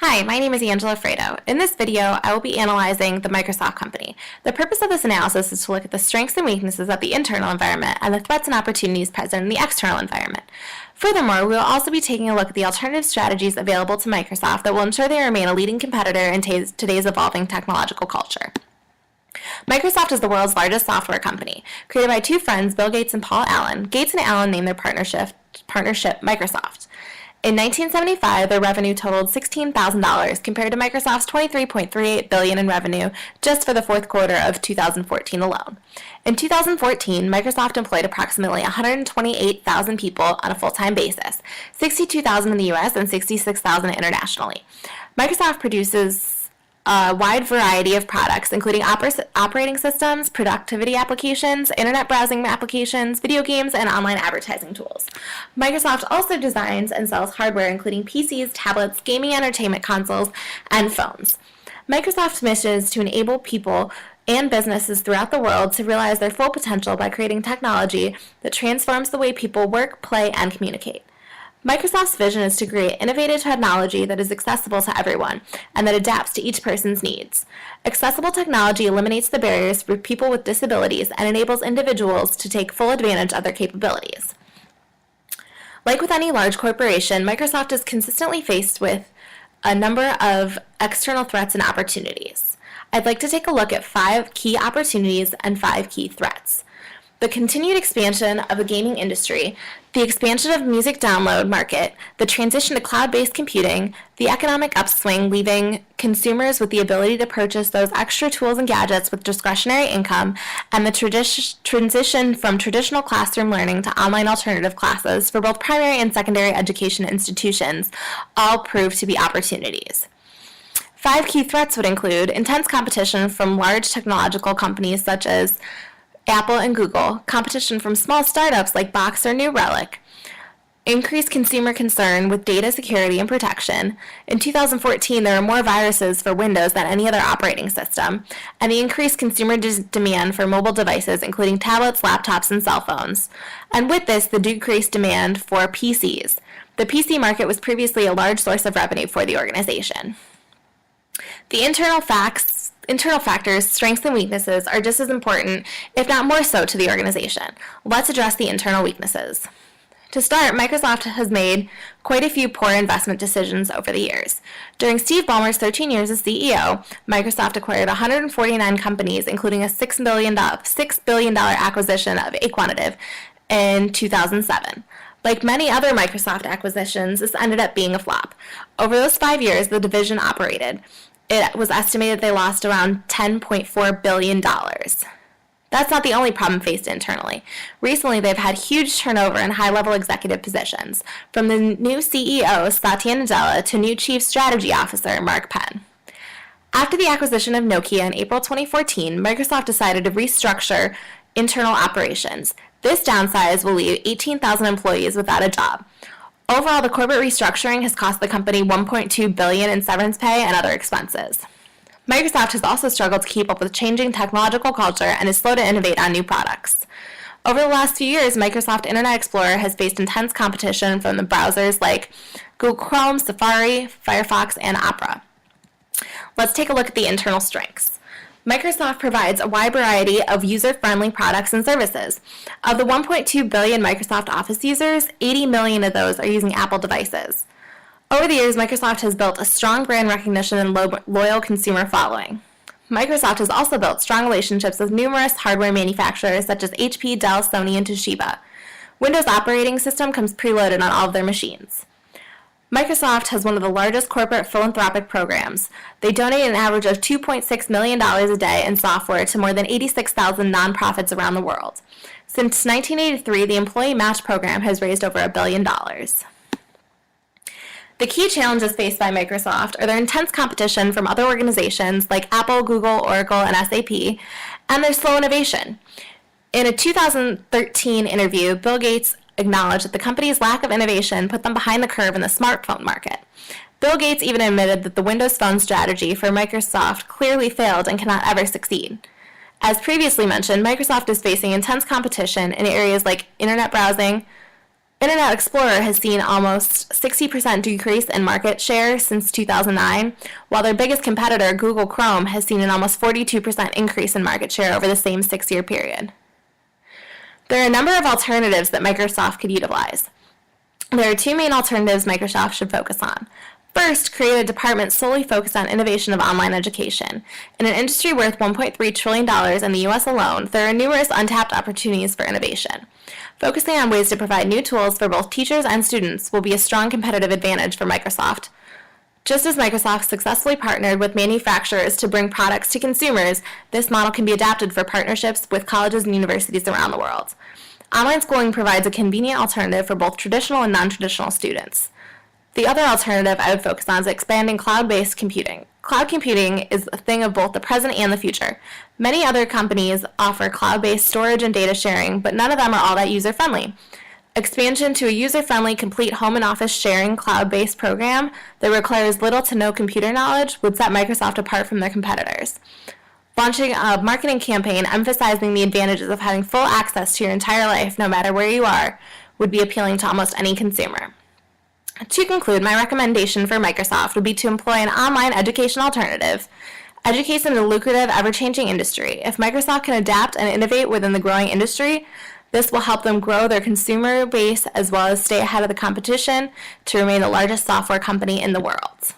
Hi, my name is Angela Fredo. In this video, I will be analyzing the Microsoft company. The purpose of this analysis is to look at the strengths and weaknesses of the internal environment and the threats and opportunities present in the external environment. Furthermore, we will also be taking a look at the alternative strategies available to Microsoft that will ensure they remain a leading competitor in today's evolving technological culture. Microsoft is the world's largest software company. Created by two friends, Bill Gates and Paul Allen, Gates and Allen named their partnership Microsoft. In 1975, their revenue totaled $16,000 compared to Microsoft's $23.38 billion in revenue just for the fourth quarter of 2014 alone. In 2014, Microsoft employed approximately 128,000 people on a full-time basis, 62,000 in the US and 66,000 internationally. Microsoft produces a wide variety of products, including operating systems, productivity applications, internet browsing applications, video games, and online advertising tools. Microsoft also designs and sells hardware, including PCs, tablets, gaming entertainment consoles, and phones. Microsoft's mission is to enable people and businesses throughout the world to realize their full potential by creating technology that transforms the way people work, play, and communicate. Microsoft's vision is to create innovative technology that is accessible to everyone and that adapts to each person's needs. Accessible technology eliminates the barriers for people with disabilities and enables individuals to take full advantage of their capabilities. Like with any large corporation, Microsoft is consistently faced with a number of external threats and opportunities. I'd like to take a look at 5 key opportunities and 5 key threats. The continued expansion of the gaming industry, the expansion of the music download market, the transition to cloud-based computing, the economic upswing leaving consumers with the ability to purchase those extra tools and gadgets with discretionary income, and the transition from traditional classroom learning to online alternative classes for both primary and secondary education institutions all prove to be opportunities. 5 key threats would include intense competition from large technological companies such as Apple and Google, competition from small startups like Box or New Relic, increased consumer concern with data security and protection. In 2014, there were more viruses for Windows than any other operating system, and the increased consumer demand for mobile devices, including tablets, laptops, and cell phones. And with this, the decreased demand for PCs. The PC market was previously a large source of revenue for the organization. The internal factors, strengths, and weaknesses are just as important, if not more so, to the organization. Let's address the internal weaknesses. To start, Microsoft has made quite a few poor investment decisions over the years. During Steve Ballmer's 13 years as CEO, Microsoft acquired 149 companies, including a $6 billion acquisition of Aquanative in 2007. Like many other Microsoft acquisitions, this ended up being a flop. Over those 5 years, the division operated. It was estimated they lost around $10.4 billion. That's not the only problem faced internally. Recently, they've had huge turnover in high-level executive positions, from the new CEO, Satya Nadella, to new Chief Strategy Officer, Mark Penn. After the acquisition of Nokia in April 2014, Microsoft decided to restructure internal operations. This downsize will leave 18,000 employees without a job. Overall, the corporate restructuring has cost the company $1.2 billion in severance pay and other expenses. Microsoft has also struggled to keep up with changing technological culture and is slow to innovate on new products. Over the last few years, Microsoft Internet Explorer has faced intense competition from the browsers like Google Chrome, Safari, Firefox, and Opera. Let's take a look at the internal strengths. Microsoft provides a wide variety of user-friendly products and services. Of the 1.2 billion Microsoft Office users, 80 million of those are using Apple devices. Over the years, Microsoft has built a strong brand recognition and loyal consumer following. Microsoft has also built strong relationships with numerous hardware manufacturers such as HP, Dell, Sony, and Toshiba. Windows operating system comes preloaded on all of their machines. Microsoft has one of the largest corporate philanthropic programs. They donate an average of $2.6 million a day in software to more than 86,000 nonprofits around the world. Since 1983, the Employee Match Program has raised over $1 billion. The key challenges faced by Microsoft are their intense competition from other organizations like Apple, Google, Oracle, and SAP, and their slow innovation. In a 2013 interview, Bill Gates acknowledged that the company's lack of innovation put them behind the curve in the smartphone market. Bill Gates even admitted that the Windows Phone strategy for Microsoft clearly failed and cannot ever succeed. As previously mentioned, Microsoft is facing intense competition in areas like internet browsing, Internet Explorer has seen almost 60% decrease in market share since 2009, while their biggest competitor, Google Chrome, has seen an almost 42% increase in market share over the same 6-year period. There are a number of alternatives that Microsoft could utilize. There are 2 main alternatives Microsoft should focus on. First, create a department solely focused on innovation of online education. In an industry worth $1.3 trillion in the U.S. alone, there are numerous untapped opportunities for innovation. Focusing on ways to provide new tools for both teachers and students will be a strong competitive advantage for Microsoft. Just as Microsoft successfully partnered with manufacturers to bring products to consumers, this model can be adapted for partnerships with colleges and universities around the world. Online schooling provides a convenient alternative for both traditional and non-traditional students. The other alternative I would focus on is expanding cloud-based computing. Cloud computing is a thing of both the present and the future. Many other companies offer cloud-based storage and data sharing, but none of them are all that user-friendly. Expansion to a user-friendly, complete home and office sharing cloud-based program that requires little to no computer knowledge would set Microsoft apart from their competitors. Launching a marketing campaign emphasizing the advantages of having full access to your entire life, no matter where you are, would be appealing to almost any consumer. To conclude, my recommendation for Microsoft would be to employ an online education alternative. Education is a lucrative, ever-changing industry. If Microsoft can adapt and innovate within the growing industry, this will help them grow their consumer base as well as stay ahead of the competition to remain the largest software company in the world.